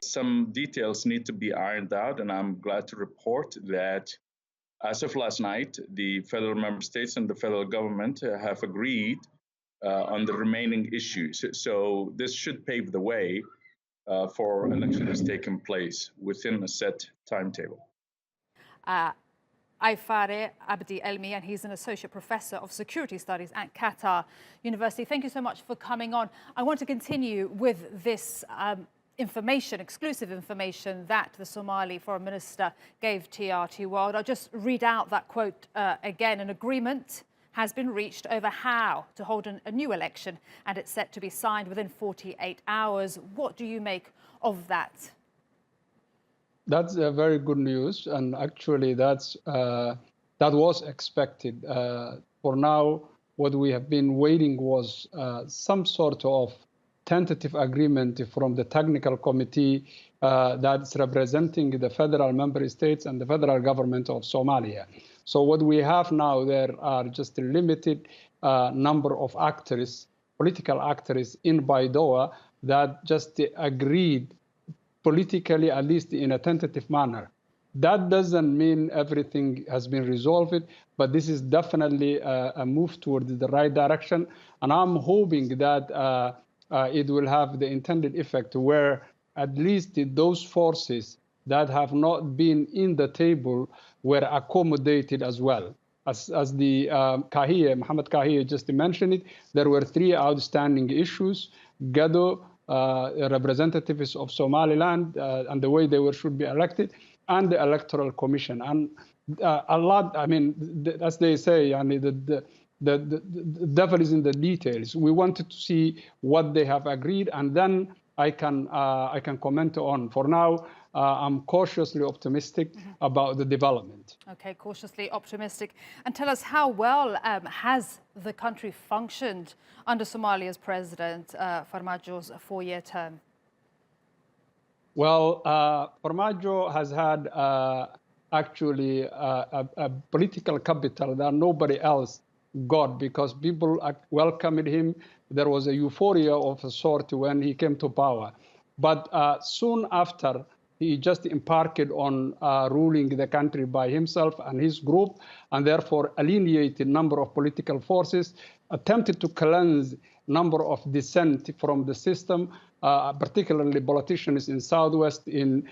some details need to be ironed out, and I'm glad to report that as of last night, the federal member states and the federal government have agreed on the remaining issues. So this should pave the way for elections taking place within a set timetable. Afyare Abdi Elmi, and he's an associate professor of security studies at Qatar University. Thank you so much for coming on. I want to continue with this information, exclusive information that the Somali foreign minister gave TRT World. I'll just read out that quote again. An agreement has been reached over how to hold a new election, and it's set to be signed within 48 hours. What do you make of that? That's very good news, and actually that was expected. For now, what we have been waiting was some sort of tentative agreement from the technical committee that's representing the federal member states and the federal government of Somalia. So what we have now, there are just a limited number of actors, political actors in Baidoa that just agreed politically, at least in a tentative manner. That doesn't mean everything has been resolved, but this is definitely a move towards the right direction. And I'm hoping that it will have the intended effect where at least those forces that have not been in the table were accommodated as well. As the Mohamed Kahia just mentioned it, there were 3 outstanding issues: Gado, representatives of Somaliland and the way they should be elected, and the Electoral Commission. And a lot, I mean, as they say, I mean, the devil is in the details. We wanted to see what they have agreed, and then I can comment on. For now, I'm cautiously optimistic about the development. Okay, cautiously optimistic. And tell us, how well has the country functioned under Somalia's president, Farmajo's 4-year term? Well, Farmajo has had actually a political capital that nobody else got, because people welcomed him. There was a euphoria of a sort when he came to power. But soon after, he just embarked on ruling the country by himself and his group, and therefore alienated a number of political forces, attempted to cleanse number of dissent from the system, particularly politicians in Southwest, in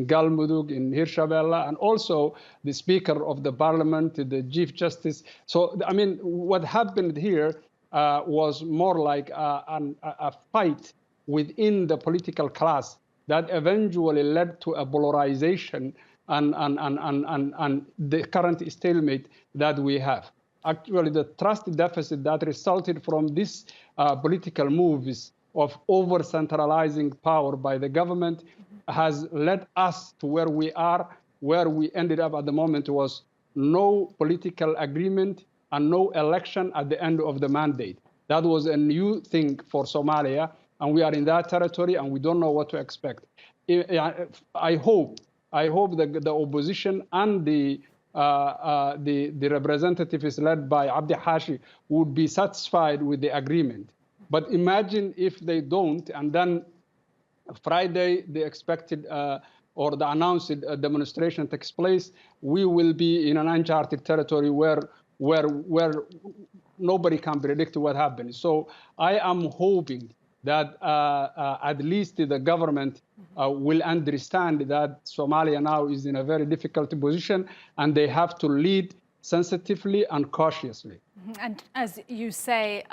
Galmudug, in Hirshabelle, and also the Speaker of the Parliament, the Chief Justice. So, I mean, what happened here was more like a fight within the political class that eventually led to a polarization and the current stalemate that we have. Actually, the trust deficit that resulted from these political moves of over-centralizing power by the government has led us to where we are. Where we ended up at the moment was no political agreement and no election at the end of the mandate. That was a new thing for Somalia, and we are in that territory, and we don't know what to expect. I hope that the opposition and the representatives led by Abdi Hashi would be satisfied with the agreement. But imagine if they don't, and then Friday the expected or the announced demonstration takes place, we will be in an uncharted territory where nobody can predict what happens. So I am hoping that at least the government will understand that Somalia now is in a very difficult position, and they have to lead sensitively and cautiously. And as you say,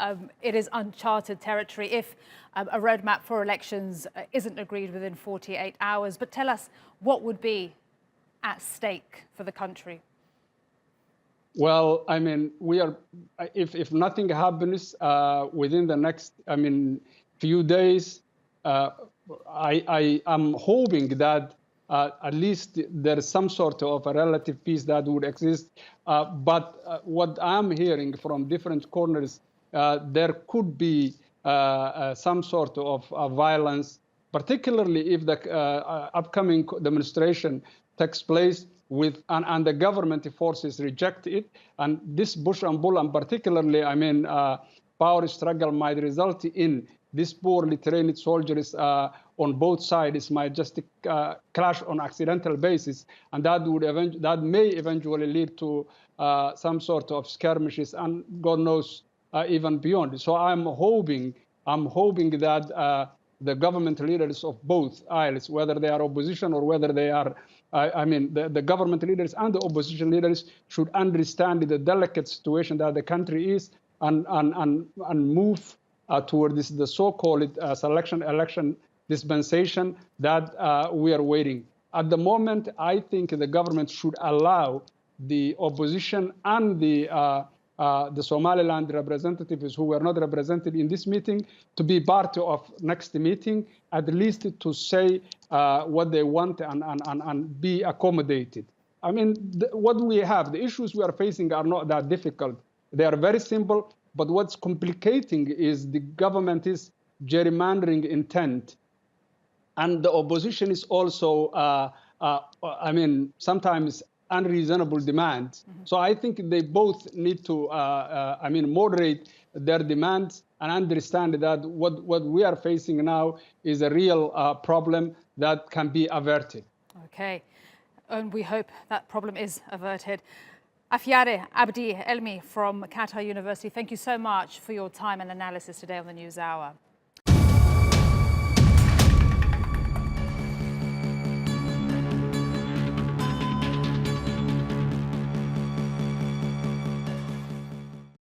it is uncharted territory if a roadmap for elections isn't agreed within 48 hours. But tell us, what would be at stake for the country? Well, I mean, we are, if nothing happens within the next, few days, I am hoping that at least there is some sort of a relative peace that would exist. But what I'm hearing from different corners, there could be some sort of violence, particularly if the upcoming demonstration takes place and the government forces reject it. And this push and pull, and particularly, power struggle might result in these poorly trained soldiers on both sides might just clash on accidental basis, and that may eventually lead to some sort of skirmishes, and God knows even beyond. So I'm hoping that the government leaders of both aisles, whether they are opposition or whether they are, the government leaders and the opposition leaders should understand the delicate situation that the country is and move towards the so-called election dispensation that we are waiting. At the moment, I think the government should allow the opposition and the Somaliland representatives who were not represented in this meeting to be part of next meeting, at least to say what they want and be accommodated. I mean, what we have, the issues we are facing are not that difficult. They are very simple, but what's complicating is the government is gerrymandering intent. And the opposition is also, sometimes unreasonable demands. So I think they both need to, moderate their demands and understand that what we are facing now is a real problem that can be averted. Okay, and we hope that problem is averted. Afyare, Abdi, Elmi from Qatar University, thank you so much for your time and analysis today on the News Hour.